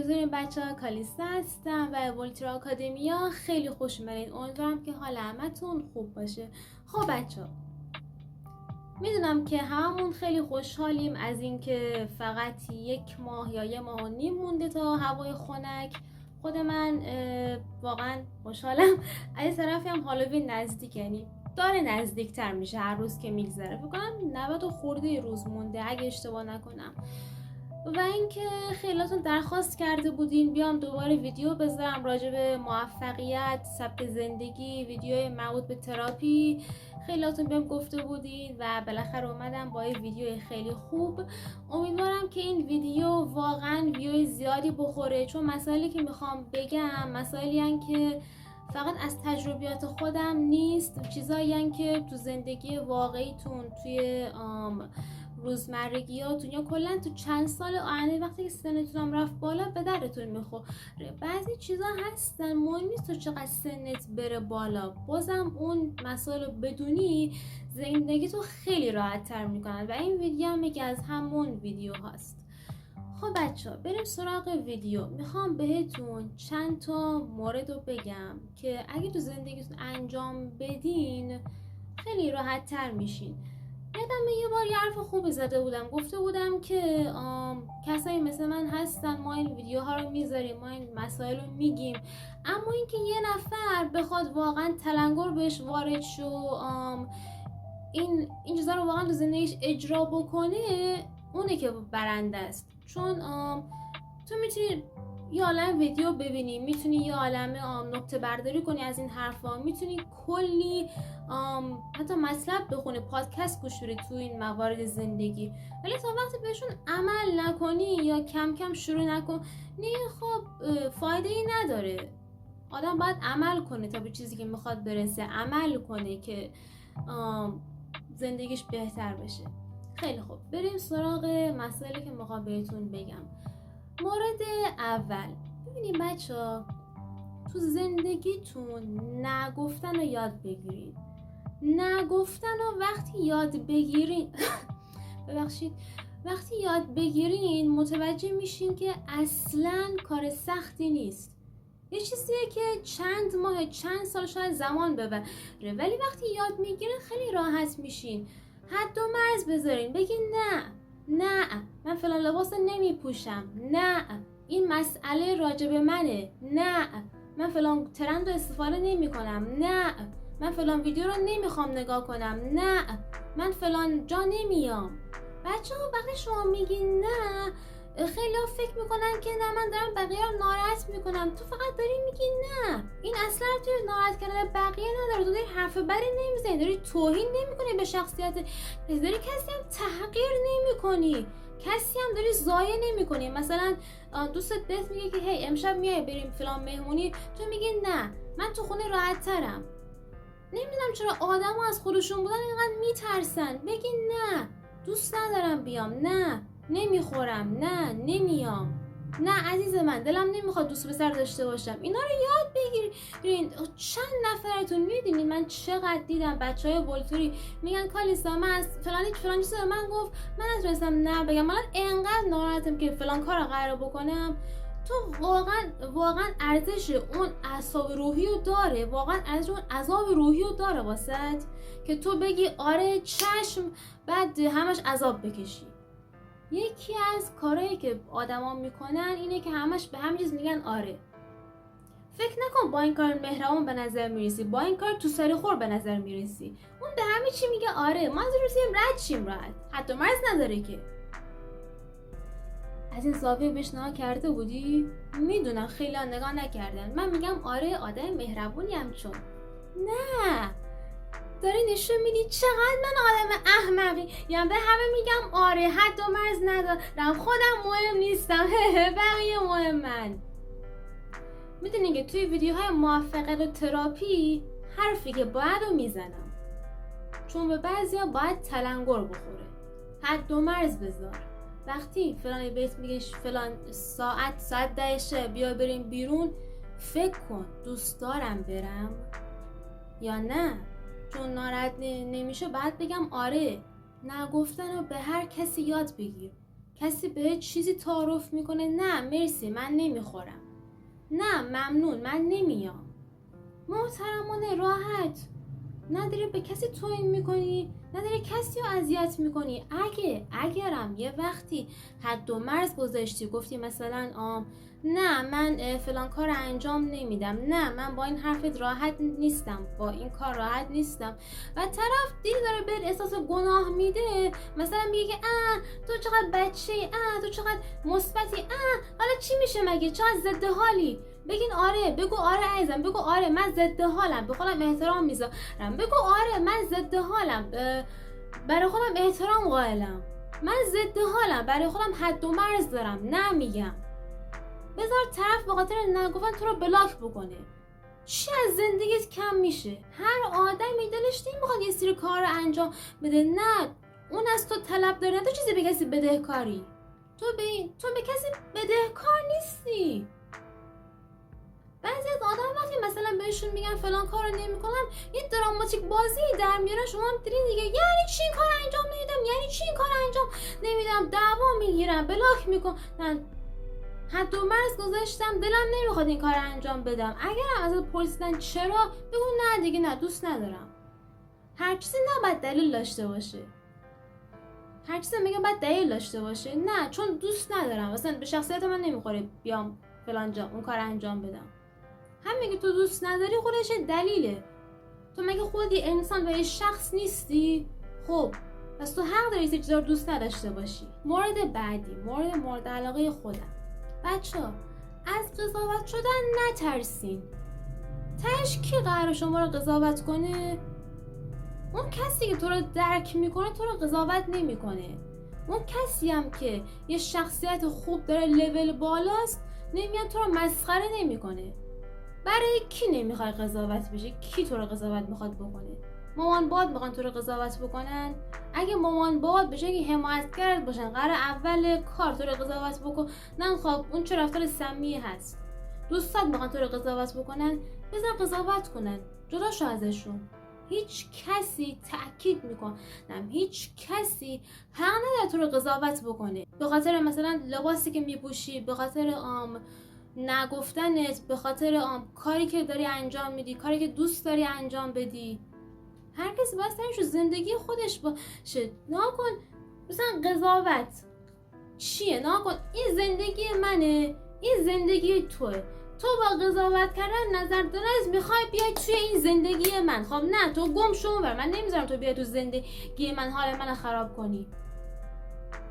چطورین بچه‌ها؟ کالیستا هستم و اولترا آکادمیا. خیلی خوش اومدین. امیدوارم که حال همتون خوب باشه. خب بچه‌ها، میدونم که هممون خیلی خوشحالیم از اینکه فقط 1 ماه یا 1.5 ماه مونده تا هوای خنک. خود من واقعا خوشحالم. از طرفی هم هالووین نزدیک، یعنی داره نزدیکتر میشه هر روز که میگذره. فکر کنم 90 و خورده روز مونده اگه اشتباه نکنم. و اینکه خیلیاتون درخواست کرده بودین بیام دوباره ویدیو بذارم راجع به موفقیت، سبک زندگی، ویدیوی مربوط به تراپی. خیلیاتون بهم گفته بودین و بالاخره اومدم با یه ویدیو خیلی خوب. امیدوارم که این ویدیو واقعا ویوی زیادی بخوره، چون مسائلی که میخوام بگم مسائلی هن که فقط از تجربیات خودم نیست، چیزایی هن که تو زندگی واقعیتون، توی روزمرگیاتون یا کلا تو چند سال آینده وقتی که سنتون هم رفت بالا به درتون میخوره. بعضی چیزا هستن مهم نیست تو چقدر سنت بره بالا، بازم اون مسائل رو بدونی زندگی تو خیلی راحت تر میکنن و این ویدیو هم یکی از همون ویدیو هست. خب بچه ها، بریم سراغ ویدیو. میخوام بهتون چند تا مورد رو بگم که اگه تو زندگیتون انجام بدین خیلی راحت تر میشین. یادم یه بار یه حرف خوبی زده بودم، گفته بودم که کسایی مثل من هستن، ما این ویدیوها رو میذاریم، ما این مسائل رو میگیم، اما اینکه یه نفر بخواد واقعا تلنگر بهش وارد شو این چیزا رو واقعا تو زندگیش اجرا بکنه، اونه که برنده است. چون تو میتونی یه عالم ویدیو ببینی، میتونی یه عالم نکته برداری کنی از این حرفا، میتونی کلی حتی مطلب بخونی، پادکست گوش بدی تو این موارد زندگی، ولی تا وقتی بهشون عمل نکنی یا کم کم شروع نکنی خب فایده ای نداره. آدم باید عمل کنه تا به چیزی که میخواد برسه، عمل کنه که زندگیش بهتر بشه. خیلی خوب، بریم سراغ مسائلی که میخوام بهتون بگم. مورد اول، ببینید بچه‌ها، تو زندگیتون نگفتن رو یاد بگیرید. نگفتن رو وقتی یاد بگیرین ببخشید، وقتی یاد بگیرین متوجه میشین که اصلاً کار سختی نیست. یه چیزیه که چند ماه، چند سال شاید زمان ببره، ولی وقتی یاد میگیرین خیلی راحت میشین. حد و مرز بذارین، بگین نه من فلان لباس نمیپوشم، نه این مسئله راجب منه، نه من فلان ترند رو استفاده نمی کنم، نه من فلان ویدیو رو نمیخوام نگاه کنم، نه من فلان جا نمیام. بچه ها وقتی شما میگین نه، خیلی ها فکر میکنن که نه من دارم بقیه رو ناراحت میکنم. تو فقط داری میگی نه، این اصلا توی ناراحت کردن بقیه نداره. تو داری حرف بدی نمیزنی، داری توهین نمیکنی به شخصیت، داری کسی هم تحقیر نمیکنی، کسی هم داری ضایع نمیکنی. مثلا دوستت بهت میگه که هی امشب میای بریم فلان مهمونی، تو میگی نه من تو خونه راحت ترم. نمیدونم چرا آدم‌ها از خودشون بودن اینقدر میترسن. بگی نه دوست ندارم بیام، نه نمیخورم، نه نمیام، نه عزیز من دلم نمیخواد دوست پسر داشته باشم. اینا رو یاد بگیرین. چند نفرتون میدونید من چقدر دیدم بچهای ولتوری میگن کالیستا من از فلان چیز من گفت من نتونستم نه بگم، من انقدر ناراحتم که فلان کارو قرار بکنم. تو واقعا ارزش اون اعصاب روحی رو داره، واقعا ارزش اون عذاب روحی رو داره واسط که تو بگی آره چشم بعد همش عذاب بکشی. یکی از کارهایی که آدما میکنن اینه که همش به همین چیز میگن آره. فکر نکن با این کار مهربان به نظر میرسی، با این کار تو سری خور به نظر میرسی. اون به همه چی میگه آره، ما از روسیم رد شیم راحت، حتی مرز نداره که. از این زاویه بهش نگاه کرده بودی؟ میدونم خیلی ها نگاه نکردن. من میگم آره آدم مهربونی هم، چون نه داری نشون میدی چقدر من آدم احمقی. یعنی به همه میگم آره، حد و مرز ندارم، خودم مهم نیستم، بقیه مهمن. میدونی که توی ویدیوهای موفقیت و تراپی حرفی که باید رو میزنم، چون به بعضیا باید تلنگر بخوره. حد و مرز بذار. وقتی فلان بیت میگه فلان ساعت 10 بیا بریم بیرون، فکر کن دوست دارم برم یا نه. چون ناراحت نمیشه بعد بگم آره. نگفتن رو به هر کسی یاد بگیر. کسی بهت چیزی تعارف میکنه نه مرسی من نمیخورم، نه ممنون من نمیام. محترمانه راحت، نداری به کسی توهین میکنی، نداری کسی رو اذیت میکنی. اگرم یه وقتی حد و مرز گذاشتی گفتی مثلا نه من فلان کار انجام نمیدم، نه من با این حرفت راحت نیستم، با این کار راحت نیستم و طرف دیگه داره بهت احساس گناه میده، مثلا میگه که تو چقدر بچه‌ای، تو چقدر مثبتی، حالا چی میشه مگه، چقدر ضد حالی. بگین آره، بگو آره عزیزم، بگو آره من ضد حالم، به خودم احترام میذارم، بگو آره من ضد حالم، برای خودم احترام قائلم، من ضد حالم، برای خودم حد و مرز دارم، نمیگم. بذار طرف به خاطر نگفتن تو رو بلاک بکنه. چی از زندگیت کم میشه؟ هر آدمی دلش نمیخواد یه سری کار رو انجام بده، نه اون از تو طلب داره، نه تو چیزی به کسی بدهکاری، تو به کسی بدهکار نیستی. بعضی از آدم وقتی مثلا بهشون میگن فلان کارو نمیکنم یه دراماتیک بازی در میارن، شما هم دیدین دیگه، یعنی چی این کار انجام نمیدم، یعنی چی این کار انجام نمیدم، دعوا میگیرم، بلاک میکنن. حد و مرز گذاشتم، دلم نمیخواد این کار انجام بدم. اگرم ازت پرسیدن چرا، بگو نه دیگه، نه دوست ندارم. هر چیزی نباید دلیل داشته باشه، هر چیزی میگه باید دلیل داشته باشه، نه چون دوست ندارم، مثلا به شخصیت من نمیخوره بیام فلان جا اون کار انجام بدم. هم میگه تو دوست نداری خودش دلیله، تو مگه خودی انسان و یه شخص نیستی؟ خب پس تو حق داری چیزا رو دوست نداشته باشی. مورد بعدی، مورد علاقه خودم. بچه‌ها از قضاوت شدن نترسین. تهش کی قراره شما رو قضاوت کنه؟ اون کسی که تو رو درک میکنه تو رو قضاوت نمیکنه. اون کسی هم که یه شخصیت خوب داره، لول بالاست، نمیاد تو رو مسخره نمیکنه. برای کی نمیخوای قضاوت بشی؟ کی تو رو قضاوت میخواد بکنه؟ مامان بابات میخوان تو رو قضاوت بکنن؟ اگه مامان بابات بشه که حمایتگرت باشن، قرار اول کار تو رو قضاوت بکنن، خب اون چه رفتار سمیه هست. دوستات میخوان تو رو قضاوت بکنن، بذار قضاوت کنن، جدا شو ازشون. هیچ کسی، تأکید میکنم، هیچ کسی حق نداره تو رو قضاوت بکنه به خاطر مثلا لباسی که میپوشی، به خاطر نگفتنت، به خاطر کاری که داری انجام میدی، کاری که دوست داری انجام بدی. هر کسی باید سرش زندگی خودش باشه. نکن مثلا قضاوت چیه، نکن این زندگی منه، این زندگی توه، تو با قضاوت کردن نظر دارز میخوای بیای توی این زندگی من. خب نه، تو گم شو بر، من نمیذارم تو بیای تو زندگی من حال منو خراب کنی.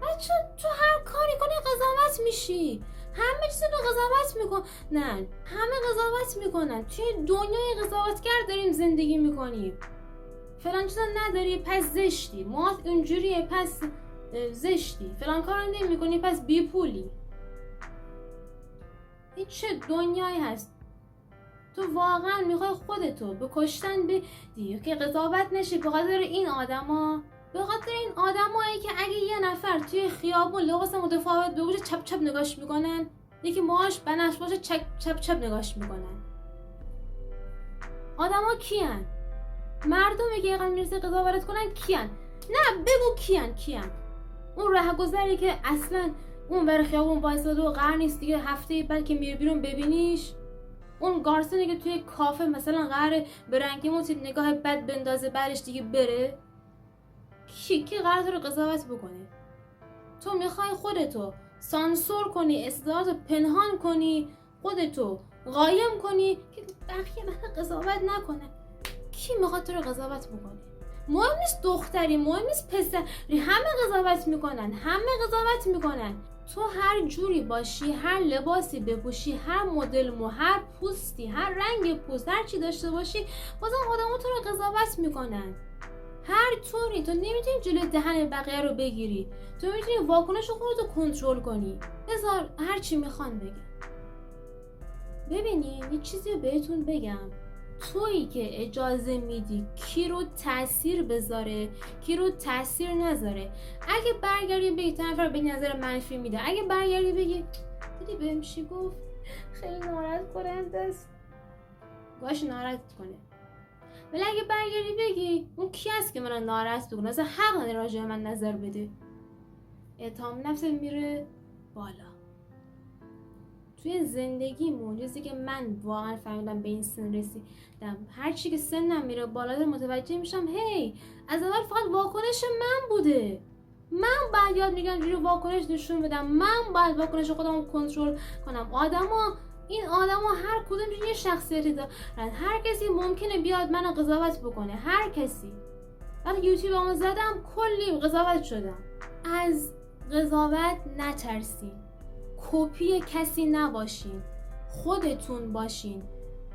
بچه تو هر کاری کنی قضاوت میشی، همه چیز رو قضاوت میکنن، همه قضاوت میکنن. توی دنیای قضاوتگر داریم زندگی میکنیم. فلان چیزا نداری پس زشتی، موهات اونجوریه پس زشتی، فلان کار نمیکنی پس بی پولی. این چه دنیایی هست؟ تو واقعا میخوای خودتو به کشتن بدی که قضاوت نشی به خاطر این آدما؟ به خاطر این آدمایی که اگه یه نفر توی خیابون لباس متفاوت بپوشه چپ چپ نگاش میکنن، یکی موهاش بنفش باشه چپ چپ نگاش میکنن. آدما کیان؟ مردمی که اینقدر میرسه قضاوت کنن کیان؟ نه بگو کیان؟ اون رهگذری که اصلا اون بر خیابون وایساده و قرار نیست دیگه هفته بعد که میره بیرون ببینیش؟ اون گارسونی که توی کافه مثلا قراره به رنگی موتی نگاه بد بندازه بعدش دیگه بره؟ کی قرار تو رو قضاوت بکنه؟ تو میخوای خودتو سانسور کنی، استعداداتو پنهان کنی، خودتو قایم کنی که بقیه من قضاوت نکنه. کی میخواد تو رو قضاوت بکنه؟ مهم نیست دختری، مهم نیست پسری، همه قضاوت میکنن. تو هر جوری باشی، هر لباسی بپوشی، هر مدل مو، هر پوستی، هر رنگ پوست، هر چی داشته باشی، بازم آدم‌ها تو رو قضاوت میکنن. هر طوری تو نمیتونی جلوی دهن بقیه رو بگیری، تو میتونی واکنش خودتو کنترل کنی. بذار هر چی میخوان بگن. ببینین یه چیزی بهتون بگم، تویی که اجازه میدی کی رو تأثیر بذاره، کی رو تأثیر نذاره. اگه برگردی بگی طرف به نظر منفی میده، اگه برگردی بگی دیدی بهم چی گفت، خیلی ناراحت کننده است، باش ناراحت کنه. ولی اگه برگردی بگی اون کی است که منو ناراحت بکنه، اصلا حق نداره راجع به من نظر بده، اعتماد نفس میره بالا. توی زندگیمون چیزی که من واقعا فهمیدم به این سن رسیدم، هر چی که سنم میره بالا متوجه میشم هی از اول فقط واکنش من بوده. من باید یاد میگم جوری واکنش نشون بدم، من باید واکنش خودم کنترل کنم. این آدما هر کدوم یه شخصیتی دارن، هر کسی ممکنه بیاد منو قضاوت بکنه، هر کسی. وقتی یوتیوبمو زدم کلی قضاوت شدم. از قضاوت نترسین، کپی کسی نباشین، خودتون باشین.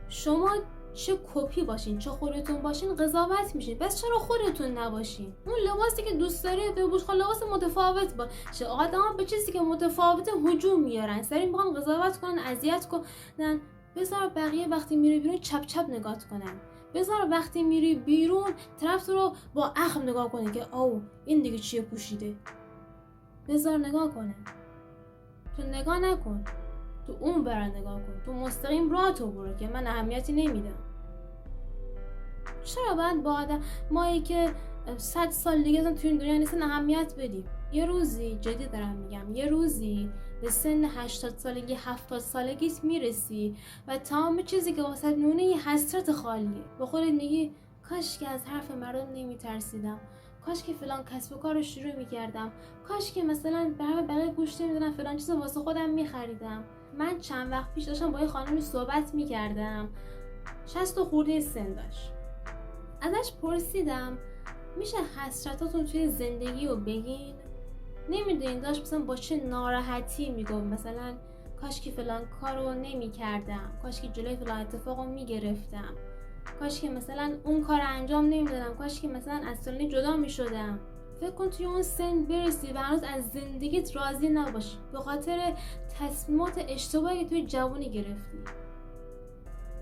شما چه کپی باشین چه خودتون باشین قضاوت میشین. پس چرا خودتون نباشین؟ اون لباسی که دوست داری بپوش، خب لباس متفاوت باشه. آدما به چیزی که متفاوته هجوم میارن، سری میخوان قضاوت کنن، اذیت کنن. بذار بقیه وقتی میره بیرون چپ چپ نگاه کنن. بذار وقتی میری بیرون طرف تو رو با اخم نگاه کنه که او این دیگه چیه پوشیده. بذار نگاه کنه. تو نگاه نکن، تو اون برا نگاه کن، تو مستقیم راه تو برو که من اهمیتی نمیدم. چرا باید با مایی که 100 سال دیگه تو این دنیا نیستن اهمیت بدیم؟ یه روزی، جدی دارم میگم، یه روزی به سن 80 سالگی 70 سالگیت میرسی و تمام چیزی که واسه نونه یه حسرت خالیه. به خودت میگی کاش که از حرف مردم نمیترسیدم، کاش که فلان کسب و کار رو شروع میکردم، کاش که مثلا به حرف بقیه گوش نمیدادم، فلان چیز واسه خودم میخریدم. من چند وقت پیش داشتم با یه خانمی صحبت میکردم، 60 خورده سن داشت. ازش پرسیدم میشه حسرتاتون توی زندگی رو بگین؟ نمیدونین داشت مثلا با چه ناراحتی میگفت مثلا کاش که فلان کارو نمیکردم، کاش که جلوی فلان اتفاقو میگرفتم، کاش که مثلا اون کار انجام نمیدادم، کاش که مثلا از فلانی جدا میشدم. فکر کن توی اون سن برسی و هنوز از زندگیت راضی نباشی به خاطر تصمیمات اشتباهی که توی جوانی گرفتی.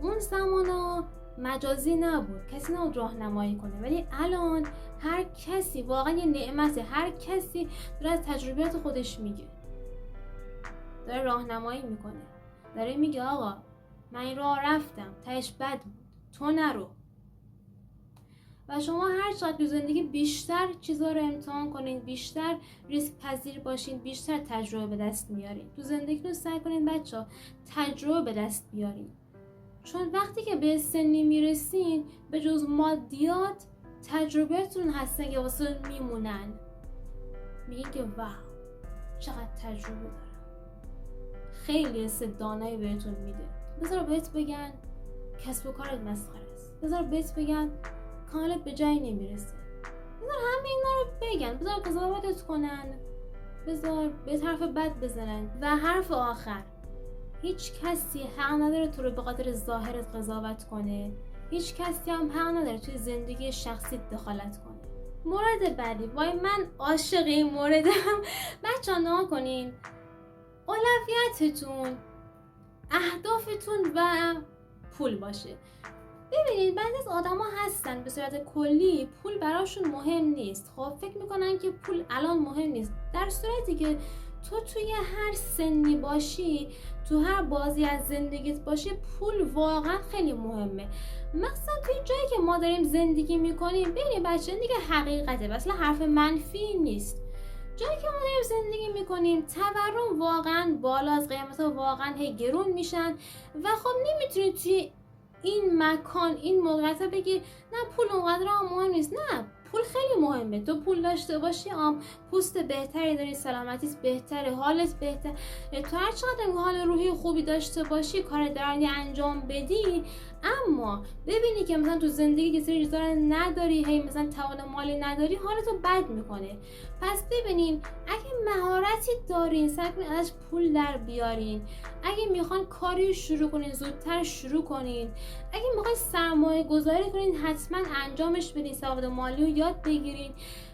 اون زمانا مجازی نبود، کسی نبود راهنمایی کنه، ولی الان هر کسی واقعا یه نعمته. هر کسی داره از تجربیات خودش میگه، داره راهنمایی میکنه، داره میگه آقا من این راه رفتم تهش بد بود، تو نرو. و شما هر چقدر تو زندگی بیشتر چیزا رو امتحان کنین، بیشتر ریسک پذیر باشین، بیشتر تجربه به دست میارین. تو زندگیتون سعی کنین بچه‌ها تجربه به دست بیارین، چون وقتی که به سنی میرسین به جز مادیات تجربهتون هستن که واسه میمونن. میگین که واو چقدر تجربه دارم، خیلی حس دانایی بهتون میده. بذار بهت بگن کسب و کارت مسخره است، بذار بهت بگن کاملت به جایی نمیرسه، بذار همه اینا رو بگن، بذار قضاوتت کنن، بذار به حرف بد بزنن. و حرف آخر، هیچ کسی حق نداره تو رو به خاطر ظاهرت قضاوت کنه، هیچ کسی هم حق نداره توی زندگی شخصیت دخالت کنه. مورد بعدی، وای من عاشق این موردم. بچه‌ها نگاه کنین، اولویتتون اهدافتون و پول باشه. ببینید بعضی از آدما هستن به صورت کلی پول براشون مهم نیست. خب فکر میکنن که پول الان مهم نیست، در صورتی که تو توی هر سنی باشی، تو هر بازی از زندگیت باشی، پول واقعا خیلی مهمه. مثلا توی جایی که ما داریم زندگی میکنیم، ببینید بچه دیگه حقیقته، مثلا حرف منفی نیست. جایی که ما داریم زندگی میکنیم تورم واقعا بالا، از قیمتا واقعا هی گرون میشن و خب نمیتونی توی این مکان این موقعیت بگی نه پول اونقدر مهم نیست. نه، پول خیلی مهمه. تو پول داشته باشی پوست بهتری داری، سلامتیت بهتره، حالت بهتر، تو هر چقدر حال روحی خوبی داشته باشی، کار درآمدی انجام بدی، اما ببینی که مثلا تو زندگی که سری چیزا نداری، هی مثلا توان مالی نداری، حالتو بد میکنه. پس ببینین اگه مهارتی دارین سعی کنین ازش پول در بیارین. اگه میخوان کاری شروع کنین زودتر شروع کنین. اگه میخواین سرمایه گذاری کنین حتما انجامش بدین، سواد مالی رو یاد بگیرین.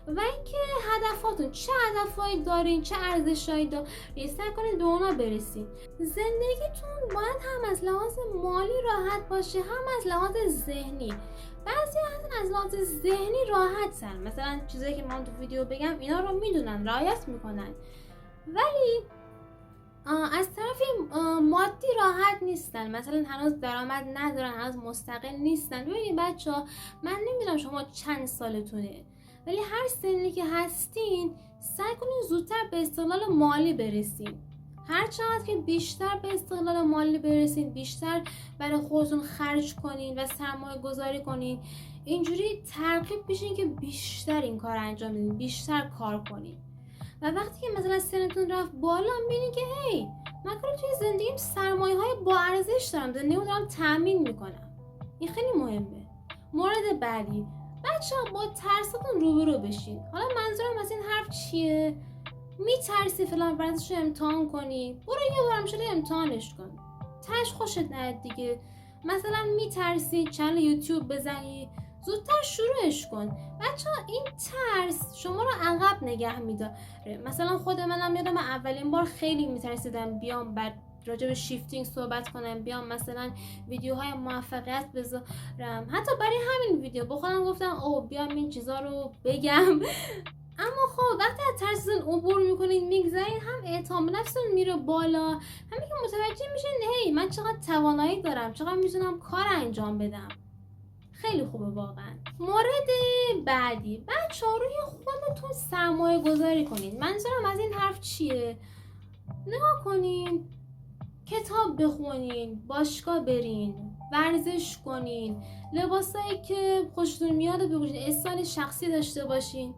و اینکه هدفاتون چه هدفایی دارین، چه ارزشایی دارین، سعی کنین به اونا برسین. زندگیتون باید هم از لحاظ مالی راحت باشه، هم از لحاظ ذهنی. بعضی از لحاظ ذهنی راحتن، مثلا چیزایی که من تو ویدیو بگم اینا رو میدونن، رعایت میکنن، ولی از طرف مادی راحت نیستن، مثلا هنوز درآمد ندارن، هنوز مستقل نیستن. ببینید بچه‌ها، من نمیدونم شما چند سالتونه، ولی هر سنی که هستین سعی کنین زودتر به استقلال مالی برسین. هر چقدر که بیشتر به استقلال مالی برسین، بیشتر برای خودتون خرج کنین و سرمایه گذاری کنین، اینجوری ترغیب بشین که بیشتر این کار انجام بدین، بیشتر کار کنین. و وقتی که مثلا سنتون رفت بالا، میبینین که هی من توی زندگیم سرمایه های با ارزش دارم، زندگیمو دارم تأمین میکنم. این خیلی مهمه. مورد بعدی، بچه‌ها با ترساتون روبرو بشین. حالا منظورم از این حرف چیه؟ میترسی فلان ورزش رو امتحان کنی، برو یه بارم شده امتحانش کن، تاش خوشت نیاد دیگه. مثلا میترسی چنل یوتیوب بزنی، زودتر شروعش کن. بچه‌ها این ترس شما رو عقب نگه میداره. مثلا خود منم یادم اولین بار خیلی میترسیدم بیام بعد راجع به شیفتینگ صحبت کنم، بیام مثلا ویدیوهای موفقیت بذارم. حتی برای همین ویدیو با خودم گفتم او بیام این چیزا رو بگم. اما خب وقتی از ترستون عبور میکنید، میگذارید، هم اعتماد به نفستون میره بالا، همین که متوجه میشین هی من چقدر توانایی دارم، چقدر میتونم کار انجام بدم. خیلی خوبه واقعا. مورد بعدی، بچه‌ها روی خودتون سرمایه گذاری کنید. منظورم از این حرف چیه؟ نگاه کنین، کتاب بخونین، باشگاه برین، ورزش کنین، لباسایی که خوشتون میاد بپوشین، استایل شخصی داشته باشین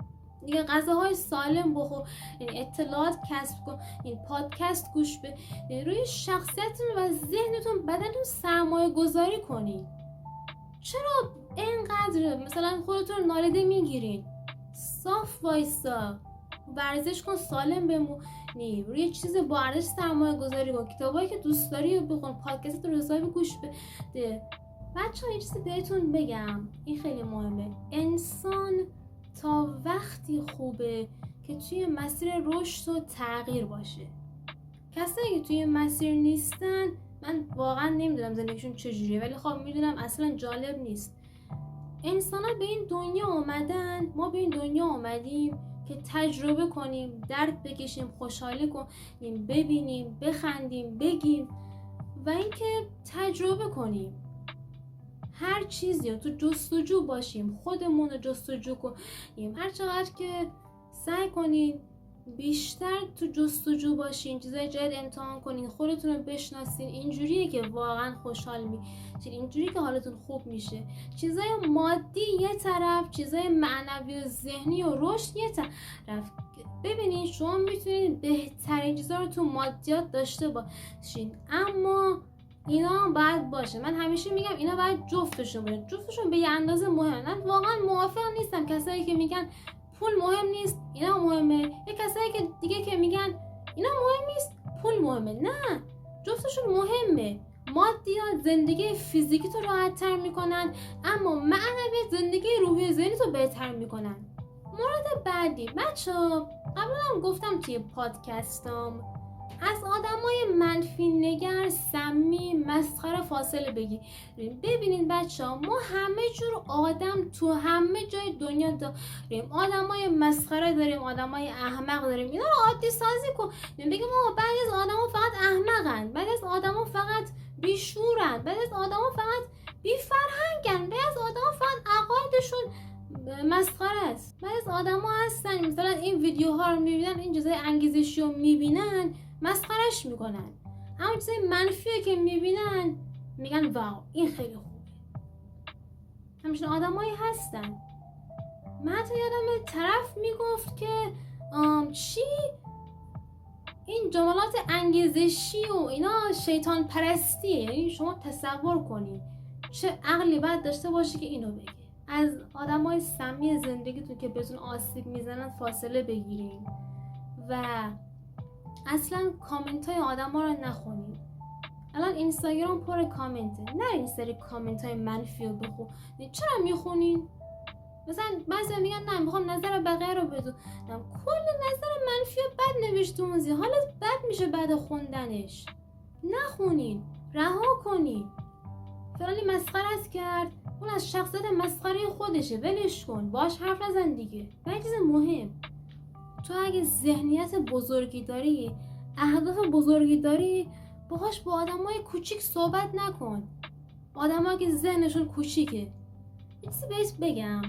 دیگه، غذاهای سالم بخور، یعنی اطلاعات کسب کن، این پادکست گوش به، روی شخصیتتون و ذهنتون، بدنتون سرمایه گذاری کنین. چرا اینقدر مثلا خودتون نالیده میگیرین؟ صاف وایسا، ورزش کن، سالم بمونی، روی چیز با ارزش سرمایه گذاری کن، کتابایی که دوست داری رو بخون، پادکست رو حسابی گوش بده. بچه‌ها یه چیزی بهتون بگم، این خیلی مهمه. انسان تا وقتی خوبه که توی مسیر رشد و تغییر باشه. کسایی که توی مسیر نیستن، من واقعا نمیدونم زندگیشون چجوریه، ولی خب میدونم اصلا جالب نیست. انسان ها به این دنیا آمدن، ما به این دنیا آمدیم که تجربه کنیم، درد بکشیم، خوشحالی کنیم، ببینیم، بخندیم، بگیم و اینکه تجربه کنیم. هر چیزی رو تو جستجو باشیم، خودمون رو جستجو کنیم. هر چقدر که سعی کنین بیشتر تو جستجو باشین، چیزای جدید امتحان کنین، خودتون رو بشناسین، اینجوریه که واقعا خوشحال میشین، اینجوریه که حالتون خوب میشه. چیزای مادی یه طرف، چیزای معنوی و ذهنی و رشد یه طرف. ببینین شما میتونین بهترین چیزا رو تو مادیات داشته باشین، اما اینا باید باشه. من همیشه میگم اینا باید جفتشون باشه، جفتشون به یه اندازه مهمه. من واقعا موافق نیستم کسایی که میگن پول مهم نیست، اینا مهمه، یه کسایی که دیگه که میگن اینا مهم نیست، پول مهمه. نه، جفتشون مهمه. مادیات زندگی فیزیکی تو راحت تر میکنن، اما معنوی زندگی روحی ذهنی تو بهتر میکنن. مورد بعدی، بچه‌ها قبلا هم گفتم توی پادکستام، از آدمای منفی نگر، سمی، مسخره فاصله بگیرید. ببینید بچه‌ها، ما همه جور آدم تو همه جای دنیا داریم. آدمای مسخره داریم، آدمای احمق داریم. اینا رو عادی سازی کن. بگیم ما بعضی از آدما فقط احمقن، بعضی از آدما فقط بیشورن، بعضی از آدما فقط بی فرهنگن، بعضی از آدما فقط عقایدشون مسخره است. بعضی از آدما هستن مثلا این ویدیوها رو میبینن، این چیزای انگیزشی رو میبینن، مسخرش میکنن، اما چیزای منفی که میبینن میگن واو این خیلی خوبه. همچنین آدمایی هستن. من حتی یادم طرف میگفت که چی این جملات انگیزشی و اینا شیطان پرستیه. یعنی شما تصور کنید چه عقلی باید داشته باشی که اینو بگی. از آدمای سمی زندگیتون که بهتون آسیب میزنن فاصله بگیرین و اصلا کامنت های آدم ها رو نخونید. الان اینستاگرام پر کامنته، نه این سری کامنت های منفی رو بخونید. چرا میخونین؟ مثلا بعضی میگن نه میخوام نظر بقیه رو بدونم. کل نظر منفی رو بد نوشتونزی، حالت بد میشه بعد خوندنش. نخونین، رها کنین. فلانی مسخره‌ات کرد، اون از شخصیت مسخره خودشه، ولش کن، باش حرف نزن دیگه. و یه چیز مهم، تو اگه ذهنیت بزرگی داری، اهداف بزرگی داری، باهاش با آدمای کوچیک صحبت نکن. آدمایی که ذهنشون کوچیکه. یه چیزی بهت بگم،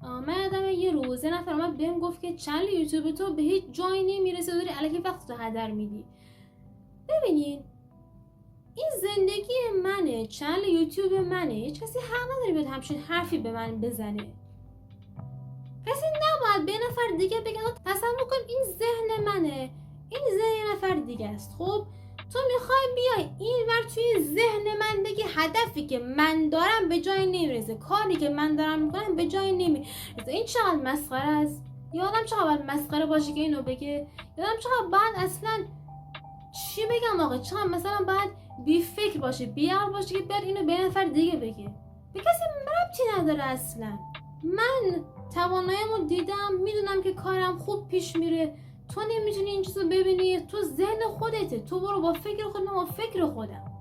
من یادمه یه روز یه نفر اومد بهم گفت که چنل یوتیوب تو به هیچ جایی نمیرسه، داری الکی وقت تو هدر میدی. ببینین این زندگی منه، چنل یوتیوب منه، هیچ کسی حق نداره بیاد همچین حرفی به من بزنه. کسی نباید به نفر دیگه بگه تصور کن این ذهن منه، این ذهن یه نفر دیگه است. خب تو میخوای بیای این ور توی ذهن من بگی هدفی که من دارم به جای نمیرسه، کاری که من دارم میکنم به جای نمیرسه. این چقدر مسخره است. یادم چقدر مسخره باشه که اینو بگه. یادم چقدر بعد اصلا چی بگم آقا، چقدر مثلا بعد بی فکر باشه، بی عقل باشه که بیاد اینو به نفر دیگه بگه. به کسی ربطی نداره اصلا. من تواناییمو دیدم، میدونم که کارم خوب پیش میره. تو نمیتونی این چیزو ببینی، تو ذهن خودته، تو برو با فکر خودم، با فکر خودم.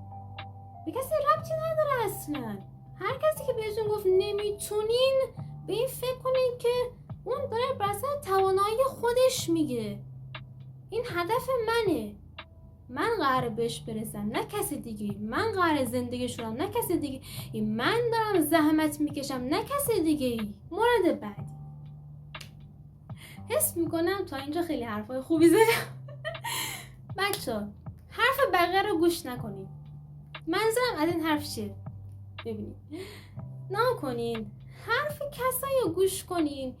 به کسی ربطی نداره اصلا. هر کسی که بهتون گفت نمیتونین، به این فکر کنین که اون داره برسن توانایی خودش میگه. این هدف منه، من قراره بهش برسم، نه کسی دیگه. من قراره زندگی شدم، نه کسی دیگه. من دارم زحمت میکشم، نه کسی دیگه. مورد بعدی، حس میکنم تا اینجا خیلی حرفای خوبی زدم. بچه‌ها حرف بقیه رو گوش نکنید. منظورم از این حرف چیه؟ ببینید، نکنین حرف کسایی رو گوش کنین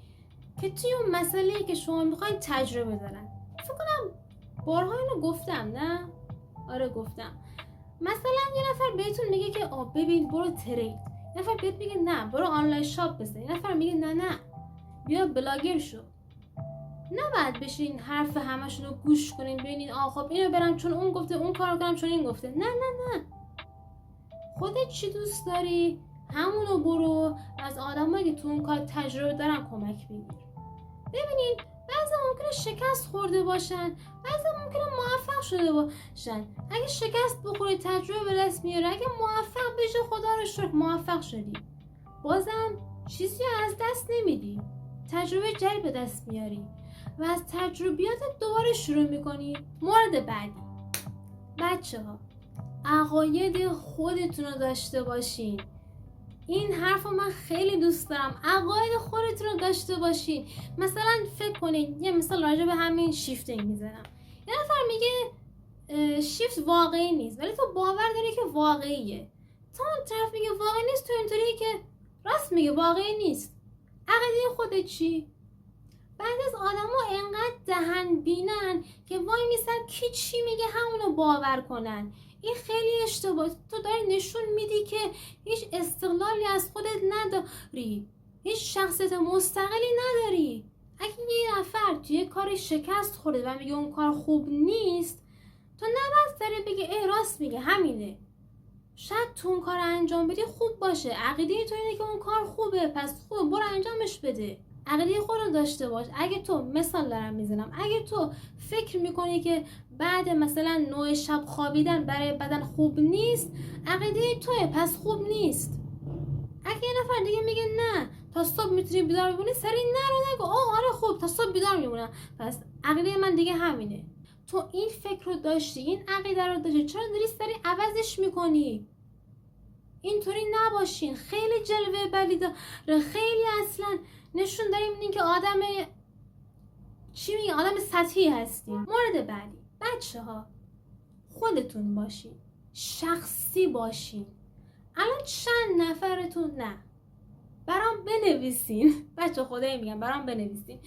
که توی اون مسئله‌ای که شما میخواین تجربه دارن. فکر کنم بارها اینو گفتم، نه؟ آره گفتم. مثلا یه نفر بهتون میگه که ببین برو ترید، یه نفر بهت میگه نه برو آنلاین شاپ بزن، یه نفر میگه نه بیا بلاگر شو. نباید بشین حرف همشون رو گوش کنین ببینین خب اینو برم چون اون گفته، اون کارو کنم چون این گفته. نه خودت چی دوست داری همونو برو، از آدمایی که تو اون کار تجربه دارن کمک بگیر. ببینین بعضی ممکنه شکست خورده باشن، بعضی ممکنه موفق شده باشن. اگه شکست بخوری تجربه به دست میاره، اگه موفق بشی خدا رو شکر موفق شدی، بازم چیزی از دست نمیدی، تجربه جدید به دست میاری و از تجربیاتت دوباره شروع میکنی. مورد بعدی، بچه‌ها عقاید خودتون رو داشته باشین. این حرف من خیلی دوست دارم. عقاید خودتون رو داشته باشین. مثلا فکر کنین، یه مثال راجع به همین شیفتینگ میزنم. یه نفر میگه شیفت واقعی نیست، ولی تو باور داری که واقعیه. تا اون طرف میگه واقعی نیست، تو اینطوریه که راست میگه واقعی نیست. عقیده خودت چی؟ بعد از آدما انقدر دهن بینن که وای میسن کی چی میگه همونو باور کنن. این خیلی اشتباه. تو داری نشون میدی که هیچ استقلالی از خودت نداری، هیچ شخصیت مستقلی نداری. اگه یه نفر توی کاری شکست خورده و میگه اون کار خوب نیست، تو نباید سری بگی ای راست میگه همینه. شاید تو اون کار انجام بدی خوب باشه، عقیده تو اینه که اون کار خوبه، پس خوبه برو انجامش بده. عقیده خودت داشته باش. اگه تو مثال دارم میزنم، اگه تو فکر میکنی که بعد مثلا 9 شب خوابیدن برای بدن خوب نیست، عقیده توه پس خوب نیست. اگه یه نفر دیگه میگه نه تا صبح میتونی بیدار بمونی، سری نه رو نگو آره خوب تا صبح بیدار میمونم، پس عقیده من دیگه همینه. تو این فکر رو داشتی، این عقیده رو داشتی، چرا داری سری عوضش میکنی؟ اینطوری نباشین. خیلی جلوه بلی داره، خیلی اصلا نشون داریم این که آدم چی میگه، آدم سطحی هستیم. مورد بعدی، بچه‌ها خودتون باشین، شخصی باشین. الان چند نفرتون نه برام بنویسین بچه خدایی میگم برام بنویسین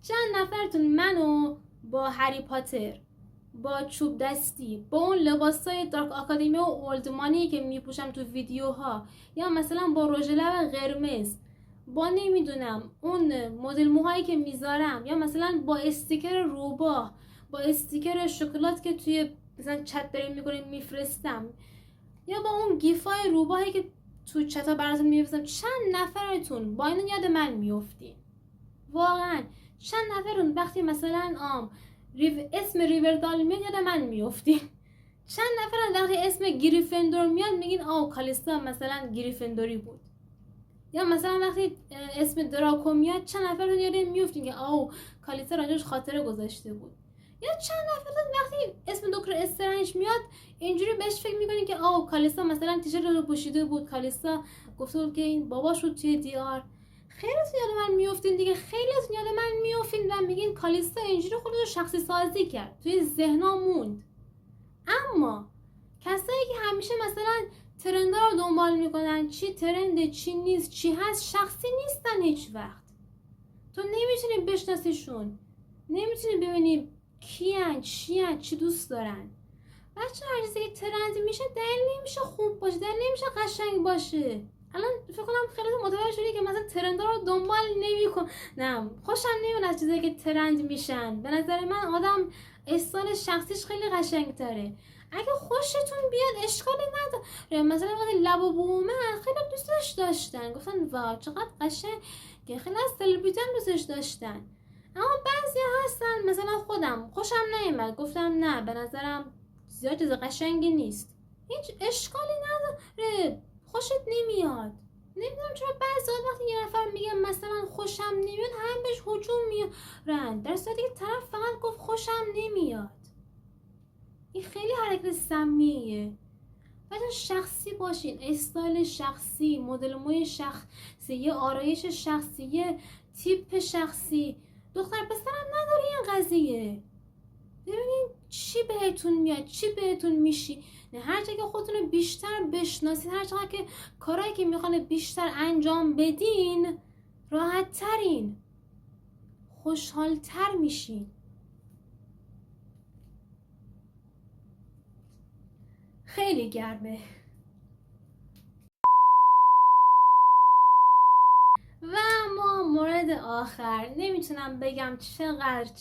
چند نفرتون منو با هری پاتر، با چوب دستی، با اون لباسای دارک آکادمی و اولدمانی که میپوشم تو ویدیوها، یا مثلا با رژ لب قرمز، با نمیدونم اون مدل موهایی که میذارم، یا مثلا با استیکر روباه، با استیکر شکلات که توی مثلا چت داریم میکنیم میفرستم، یا با اون گیفای روباهی که تو چتا براتون میفرستم، چند نفرتون با این یاد من میافتین؟ واقعا چند نفرتون وقتی مثلا اسم ریوردال میاد یاد من میافتین؟ چند نفرتون وقتی اسم گریفندور میاد میگین کالیستا مثلا گریفندوری بود؟ یا مثلا وقتی اسم دراکو میاد چند نفرتون یاد میافتین که کالیستا راجعش خاطره گذاشته بود؟ یا چند نفرتون وقتی اسم دکتر استرنج میاد اینجوری بهش فکر میکنین که کالیستا مثلا تیشرت رو پوشیده بود، کالیستا گفته بود که این باباش بود توی دیار؟ خیلیتون یاد من میافتین دیگه، خیلیتون یاد من میافتین و میگین کالیستا اینجوری خودش رو شخصی سازی کرد، توی ذهنا موند. اما کسایی که همیشه مثلا ترندا رو دنبال میکنن، چی ترنده چی نیست چی هست، شخصی نیستن هیچ وقت. تو نمیتونی بشناسیشون، نمیتونی ببینی کیان چیان چی دوست دارن. بچه هر چیزی که ترند میشه دلیل نمیشه خوب باشه، دلیل نمیشه قشنگ باشه. الان فکر کنم خیلی متوجه شدی که مثلا ترندا رو دنبال نمیکنم، خوشم نمیاد از چیزایی که ترند میشن. به نظر من آدم استایل شخصیش خیلی قشنگ تره. اگه خوشتون بیاد اشکالی نداره. مثلا وقتی لب و بومه خیلی دوستش داشتن، گفتن واو چقدر قشنگ، که خیلی از سلبریتی هم دوستش داشتن. اما بعضی هستن مثلا خودم خوشم نمیاد، گفتم نه به نظرم زیاد چیز قشنگی نیست، هیچ اشکالی نداره، خوشت نمیاد. نمیدونم چرا بعضی وقتی یه نفر میگه مثلا خوشم نمیاد هم بهش هجوم میارن، در صورتی که طرف فقط گفت خوشم نمیاد. این خیلی حرکت سمیه. باید شخصی باشین، استایل شخصی، مدل موی شخصی، یه آرایش شخصی، یه تیپ شخصی. دختر پسرم نداره این قضیه. ببینین چی بهتون میاد، چی بهتون میشی. نه هر چقدر که خودتون رو بیشتر بشناسید، هر چقدر که کارهایی که میخوان بیشتر انجام بدین، راحت ترین، خوشحال تر میشین. خیلی گرمه. و ما مورد آخر، نمیتونم بگم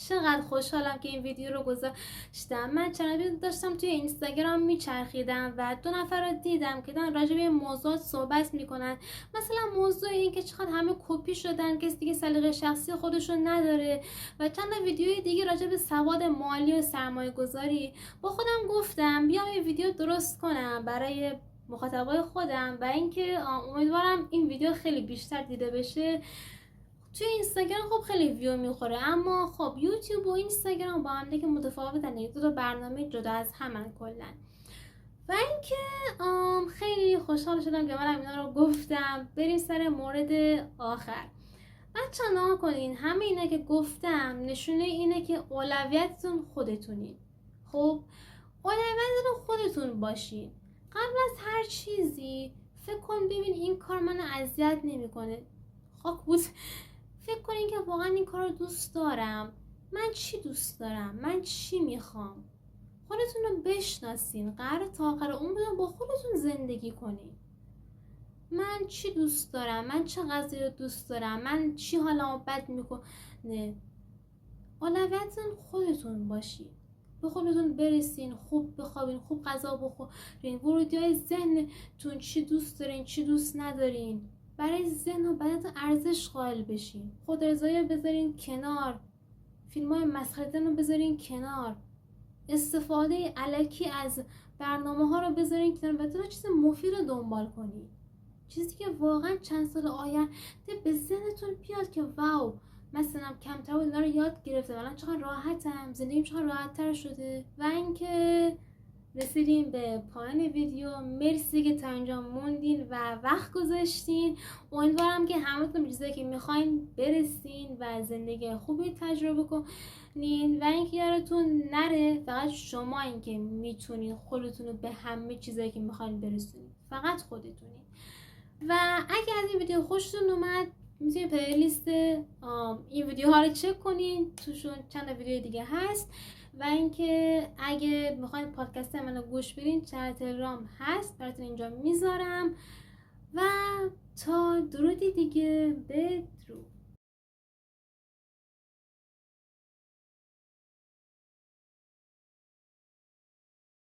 چقدر خوشحالم که این ویدیو رو گذاشتم. من چند روز داشتم توی اینستاگرام میچرخیدم و 2 نفر رو دیدم که دارن راجع به موضوعات صحبت میکنن. مثلا موضوع این که چقدر همه کپی شدن، کسی دیگه سلیقه شخصی خودشون نداره، و چند ویدیوی دیگه راجع به سواد مالی و سرمایه گذاری. با خودم گفتم بیام یه ویدیو درست کنم برای مخاطبای خودم و اینکه امیدوارم این ویدیو خیلی بیشتر دیده بشه. توی اینستاگرام خب خیلی ویو میخوره، اما خب یوتیوب و اینستاگرام با هم دیگه متفاوتن، 2 برنامه جدا از همن کلا. و اینکه خیلی خوشحال شدم که منم اینا رو گفتم. بریم سر مورد آخر. بچه نها کنین، همه اینا که گفتم نشونه اینه که اولویتتون خودتونین. خب اولویتتون خودتون باشین. قبل از هر چیزی فکر کن ببین این کار منو اذیت نمیکنه، خاک بود. فکر کنین که واقعا این کار رو دوست دارم، من چی دوست دارم، من چی میخوام. خودتون رو بشناسین، قراره تا آخر عمرتون با خودتون زندگی کنین. من چی دوست دارم، من چه غذایی رو دوست دارم، من چی حالمو بد میکنه. اولویتتون خودتون باشین، به خودتون برسین، خوب بخوابین، خوب غذا بخورین، ورودی‌های ذهنتون چی دوست دارین چی دوست ندارین. برای ذهن و بدنتون ارزش قائل بشین. خود رضایی رو بذارین کنار، فیلم‌های مسخره‌تون رو بذارین کنار، استفاده الکی از برنامه‌ها رو بذارین کنار و 2 چیز مفید رو دنبال کنین. چیزی که واقعا چند سال آینده به ذهنتون بیاد که واو مثلا کمتر بود اینا رو یاد گرفته، الان چقدر راحتم، زندگیم چقدر راحت‌تر شده. و اینکه رسیدیم به پایان ویدیو. مرسی که تا اینجا موندین و وقت گذاشتین. امیدوارم که همتون به چیزایی که میخواین برسین و زندگی خوبی تجربه کنین. و اینکه یادتون نره فقط شما این که میتونین خودتون رو به همه چیزایی که میخواین برسونین، فقط خودتونین. و اگه از این ویدیو خوشتون اومد میتونید پلیلیست این ویدیوها رو چک کنین، توشون چند ویدیو دیگه هست. و اینکه اگه میخواین پادکست منو گوش بدین چنل تلگرام هست براتون اینجا میذارم. و تا درودی دیگه، به